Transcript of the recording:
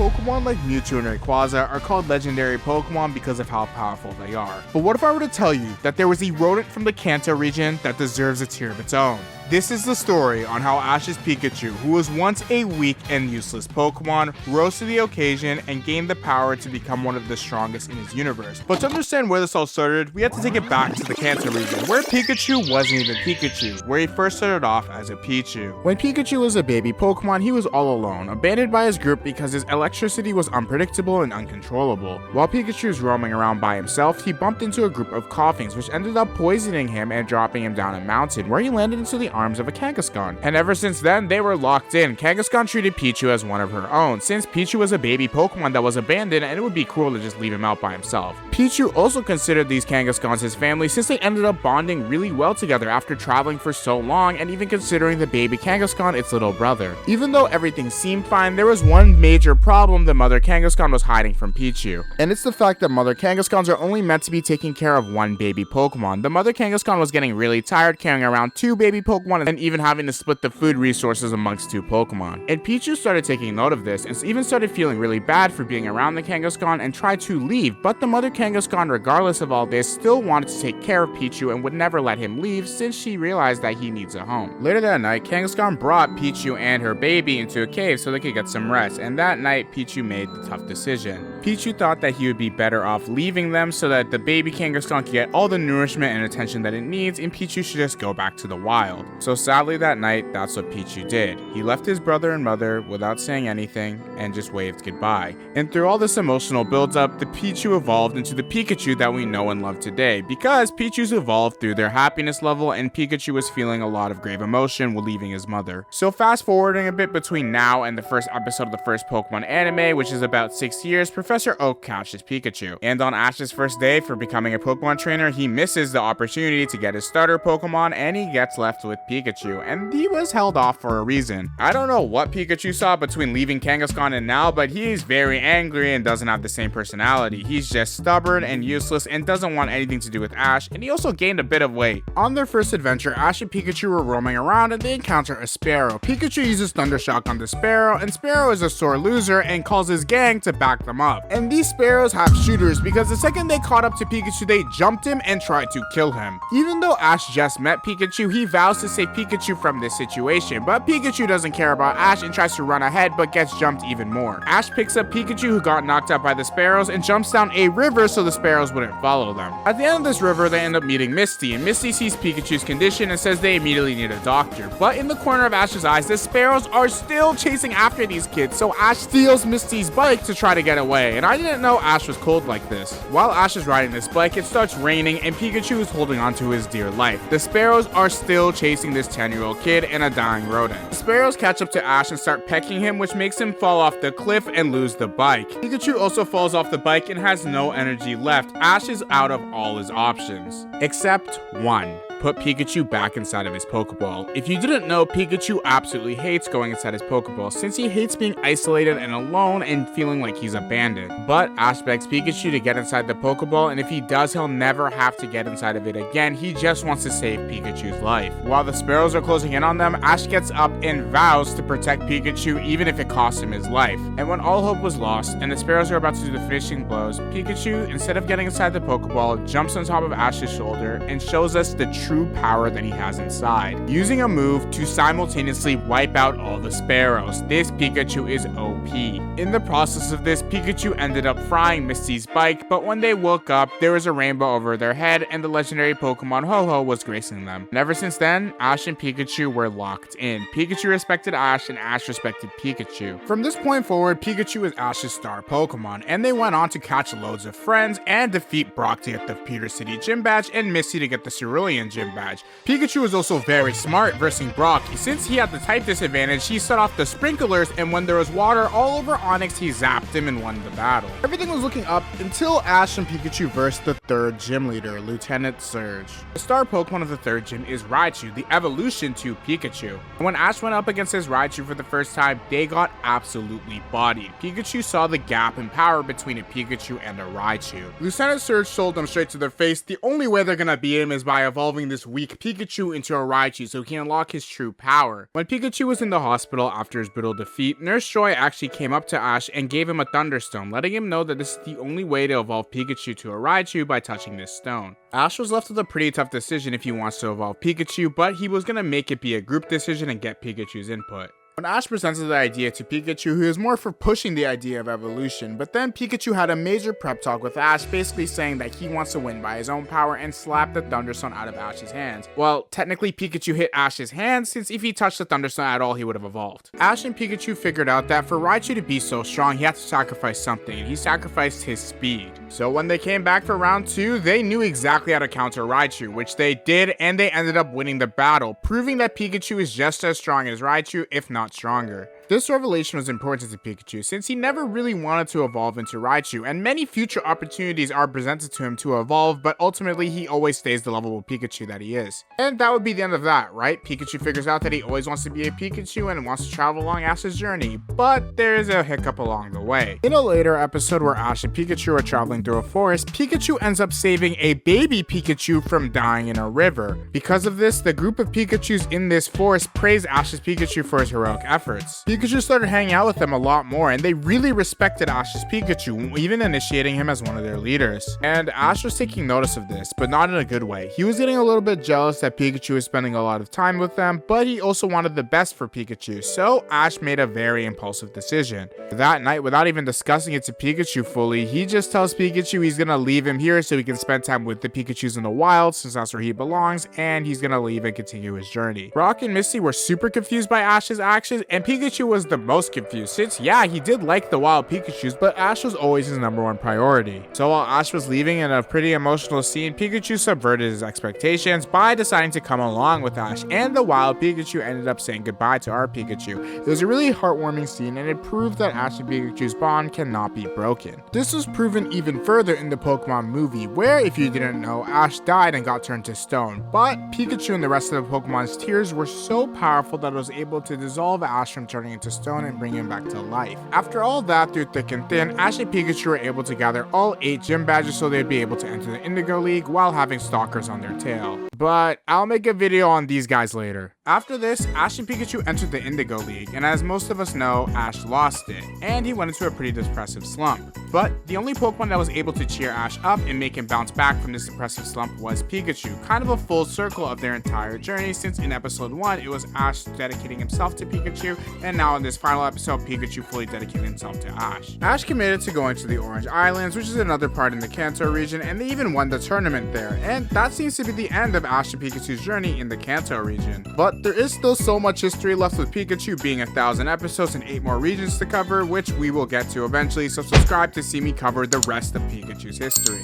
Pokemon like Mewtwo and Rayquaza are called legendary Pokemon because of how powerful they are. But what if I were to tell you that there was a rodent from the Kanto region that deserves a tier of its own? This is the story on how Ash's Pikachu, who was once a weak and useless Pokemon, rose to the occasion and gained the power to become one of the strongest in his universe. But to understand where this all started, we have to take it back to the Kanto region, where Pikachu wasn't even Pikachu, where he first started off as a Pichu. When Pikachu was a baby Pokemon, he was all alone, abandoned by his group because his electricity was unpredictable and uncontrollable. While Pikachu was roaming around by himself, he bumped into a group of Coughings, which ended up poisoning him and dropping him down a mountain, where he landed into the arms of a Kangaskhan. And ever since then, they were locked in. Kangaskhan treated Pichu as one of her own, since Pichu was a baby Pokemon that was abandoned and it would be cruel to just leave him out by himself. Pichu also considered these Kangaskhan's his family, since they ended up bonding really well together after traveling for so long, and even considering the baby Kangaskhan its little brother. Even though everything seemed fine, there was one major problem the mother Kangaskhan was hiding from Pichu. And it's the fact that mother Kangaskhan's are only meant to be taking care of one baby Pokemon. The mother Kangaskhan was getting really tired carrying around two baby Pokemon and even having to split the food resources amongst two Pokemon. And Pichu started taking note of this and even started feeling really bad for being around the Kangaskhan and tried to leave, but the mother Kangaskhan, regardless of all this, still wanted to take care of Pichu and would never let him leave since she realized that he needs a home. Later that night, Kangaskhan brought Pichu and her baby into a cave so they could get some rest, and that night Pichu made the tough decision. Pichu thought that he would be better off leaving them so that the baby Kangaskhan could get all the nourishment and attention that it needs, and Pichu should just go back to the wild. So sadly that night, that's what Pichu did. He left his brother and mother without saying anything and just waved goodbye. And through all this emotional build-up, the Pichu evolved into the Pikachu that we know and love today, because Pichus evolved through their happiness level and Pikachu was feeling a lot of grave emotion while leaving his mother. So fast forwarding a bit between now and the first episode of the first Pokemon anime, which is about 6 years, Professor Oak catches Pikachu. And on Ash's first day for becoming a Pokemon trainer, he misses the opportunity to get his starter Pokemon and he gets left with Pikachu, and he was held off for a reason. I don't know what Pikachu saw between leaving Kangaskhan and now, but he's very angry and doesn't have the same personality. He's just stubborn and useless and doesn't want anything to do with Ash, and he also gained a bit of weight. On their first adventure, Ash and Pikachu were roaming around and they encounter a Sparrow. Pikachu uses Thunder Shock on the Sparrow, and Sparrow is a sore loser and calls his gang to back them up. And these Sparrows have shooters because the second they caught up to Pikachu, they jumped him and tried to kill him. Even though Ash just met Pikachu, he vows to save Pikachu from this situation, but Pikachu doesn't care about Ash and tries to run ahead but gets jumped even more. Ash picks up Pikachu, who got knocked out by the Sparrows, and jumps down a river so the Sparrows wouldn't follow them. At the end of this river, they end up meeting Misty, and Misty sees Pikachu's condition and says they immediately need a doctor. But in the corner of Ash's eyes, the Sparrows are still chasing after these kids, so Ash steals Misty's bike to try to get away, and I didn't know Ash was cold like this. While Ash is riding this bike, it starts raining and Pikachu is holding on to his dear life. The Sparrows are still chasing this 10-year-old kid and a dying rodent. The Sparrows catch up to Ash and start pecking him, which makes him fall off the cliff and lose the bike. Pikachu also falls off the bike and has no energy left. Ash is out of all his options, except one. Put Pikachu back inside of his Pokeball. If you didn't know, Pikachu absolutely hates going inside his Pokeball since he hates being isolated and alone and feeling like he's abandoned. But Ash begs Pikachu to get inside the Pokeball, and if he does, he'll never have to get inside of it again. He just wants to save Pikachu's life. While the Sparrows are closing in on them, Ash gets up and vows to protect Pikachu even if it costs him his life. And when all hope was lost and the Sparrows are about to do the finishing blows, Pikachu, instead of getting inside the Pokeball, jumps on top of Ash's shoulder and shows us the true power that he has inside, using a move to simultaneously wipe out all the Sparrows. This Pikachu is OP. In the process of this, Pikachu ended up frying Misty's bike, but when they woke up, there was a rainbow over their head and the legendary Pokemon Ho-Ho was gracing them. And ever since then, Ash and Pikachu were locked in. Pikachu respected Ash and Ash respected Pikachu. From this point forward, Pikachu is Ash's star Pokemon, and they went on to catch loads of friends and defeat Brock to get the Pewter City Gym Badge and Misty to get the Cerulean Gym Badge. Pikachu was also very smart versing Brock. Since he had the type disadvantage, he set off the sprinklers, and when there was water all over Onix, he zapped him and won the battle. Everything was looking up until Ash and Pikachu versed the third gym leader, Lieutenant Surge. The star Pokemon of the third gym is Raichu, the evolution to Pikachu. And when Ash went up against his Raichu for the first time, they got absolutely bodied. Pikachu saw the gap in power between a Pikachu and a Raichu. Lieutenant Surge told them straight to their face the only way they're gonna beat him is by evolving this weak Pikachu into a Raichu so he can unlock his true power. When Pikachu was in the hospital after his brutal defeat, Nurse Joy actually actually came up to Ash and gave him a Thunderstone, letting him know that this is the only way to evolve Pikachu to a Raichu by touching this stone. Ash was left with a pretty tough decision if he wants to evolve Pikachu, but he was going to make it be a group decision and get Pikachu's input. When Ash presented the idea to Pikachu, he was more for pushing the idea of evolution, but then Pikachu had a major prep talk with Ash, basically saying that he wants to win by his own power and slap the Thunderstone out of Ash's hands. Well, technically Pikachu hit Ash's hands, since if he touched the Thunderstone at all, he would have evolved. Ash and Pikachu figured out that for Raichu to be so strong, he had to sacrifice something, and he sacrificed his speed. So when they came back for round 2, they knew exactly how to counter Raichu, which they did, and they ended up winning the battle, proving that Pikachu is just as strong as Raichu, if not stronger. This revelation was important to Pikachu since he never really wanted to evolve into Raichu, and many future opportunities are presented to him to evolve, but ultimately he always stays the lovable Pikachu that he is. And that would be the end of that, right? Pikachu figures out that he always wants to be a Pikachu and wants to travel along Ash's journey, but there is a hiccup along the way. In a later episode where Ash and Pikachu are traveling through a forest, Pikachu ends up saving a baby Pikachu from dying in a river. Because of this, the group of Pikachus in this forest praise Ash's Pikachu for his heroic efforts. Pikachu started hanging out with them a lot more, and they really respected Ash's Pikachu, even initiating him as one of their leaders. And Ash was taking notice of this, but not in a good way. He was getting a little bit jealous that Pikachu was spending a lot of time with them, but he also wanted the best for Pikachu, so Ash made a very impulsive decision. That night, without even discussing it to Pikachu fully, he just tells Pikachu he's gonna leave him here so he can spend time with the Pikachus in the wild, since that's where he belongs, and he's gonna leave and continue his journey. Brock and Misty were super confused by Ash's actions, and Pikachu was the most confused, since yeah, he did like the wild Pikachus, but Ash was always his #1 priority. So while Ash was leaving in a pretty emotional scene, Pikachu subverted his expectations by deciding to come along with Ash, and the wild Pikachu ended up saying goodbye to our Pikachu. It was a really heartwarming scene, and it proved that Ash and Pikachu's bond cannot be broken. This was proven even further in the Pokemon movie, where, if you didn't know, Ash died and got turned to stone, but Pikachu and the rest of the Pokemon's tears were so powerful that it was able to dissolve Ash from turning into stone and bring him back to life. After all that, through thick and thin, Ash and Pikachu were able to gather all 8 gym badges so they'd be able to enter the Indigo League while having stalkers on their tail. But I'll make a video on these guys later. After this, Ash and Pikachu entered the Indigo League, and as most of us know, Ash lost it, and he went into a pretty depressive slump. But the only Pokemon that was able to cheer Ash up and make him bounce back from this depressive slump was Pikachu, kind of a full circle of their entire journey, since in episode 1 it was Ash dedicating himself to Pikachu, and now in this final episode, Pikachu fully dedicated himself to Ash. Ash committed to going to the Orange Islands, which is another part in the Kanto region, and they even won the tournament there, and that seems to be the end of Ash and Pikachu's journey in the Kanto region. But there is still so much history left with Pikachu being 1,000 episodes and 8 more regions to cover, which we will get to eventually, so subscribe to see me cover the rest of Pikachu's history.